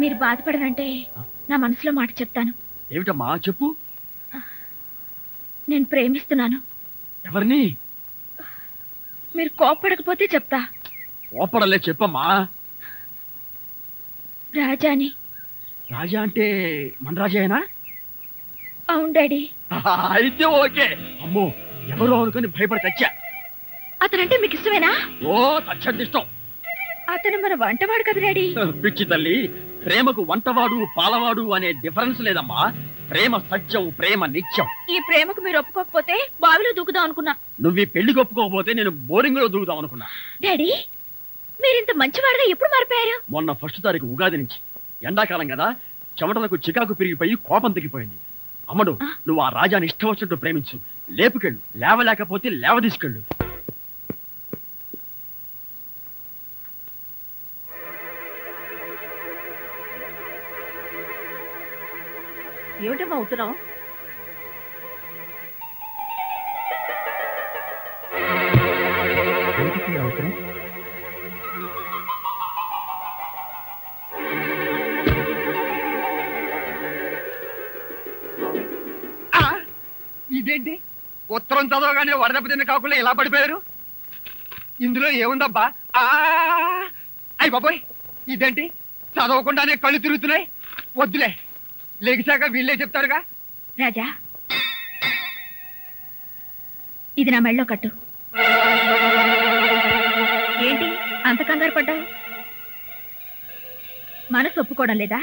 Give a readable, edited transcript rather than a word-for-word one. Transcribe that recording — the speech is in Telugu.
మీరు బాధపడనంటే నా మనసులో మాట చెప్తాను. ఏమిటమ్మా చెప్పు. నేను ప్రేమిస్తున్నాను. ఎవరిని? మీరు కోపడకపోతే చెప్తా. కోపడలే, చెప్పమ్మా. రాజాని. రాజా అంటే మన రాజాయేనా? అవును డాడీ. అయితే ఓకే. అమ్మో, ఎవరో అనుకుని భయపడి తెచ్చా. అతనంటే మీకు ఇష్టమేనా? ఓ తచ్చందిష్టం. అతను మన వంటవాడు కదా డాడీ. పిచ్చి తల్లి, ప్రేమకు వంటవాడు పాలవాడు అనే డిఫరెన్స్ లేదమ్మా. ప్రేమ సత్యం, ప్రేమ నిత్యం. ఈ ప్రేమకు మీరు ఒప్పుకోకపోతే బావిలో దూకుదాం అనుకున్నా. నువ్వు ఈ పెళ్లికి ఒప్పుకోకపోతే నేను బోరింగ్ లో దూకుదాం అనుకున్నా. డాడీ, మీరింత మంచివాడుగా ఎప్పుడు మారిపోయారు? మొన్న 1వ తారీఖు ఉగాది నుంచి. ఎండాకాలం కదా, చెమటలకు చికాకు పెరిగిపోయి కోపం తగ్గిపోయింది. అమ్మడు, నువ్వు ఆ రాజాని ఇష్టం వచ్చినట్టు ప్రేమించు. లేపుకెళ్ళు, లేవలేకపోతే లేవ తీసుకెళ్ళు. ఏమిటమ్మా అవుతున్నావు? ఇదేంటి, ఉత్తరం చదవగానే వరదపు తిన్న కాకుండా ఇలా పడిపోయారు? ఇందులో ఏముందబ్బా? అయ్యి బాబోయ్, ఇదేంటి చదవకుండానే కళ్ళు తిరుగుతున్నాయి? వద్దులే, లెగిశాక వీళ్ళే చెప్తారుగా. రాజా, ఇది నా మెళ్ళో కట్టు. ఏంటి అంత కంగారు పడ్డావు? మనసు ఒప్పుకోవడం లేదా?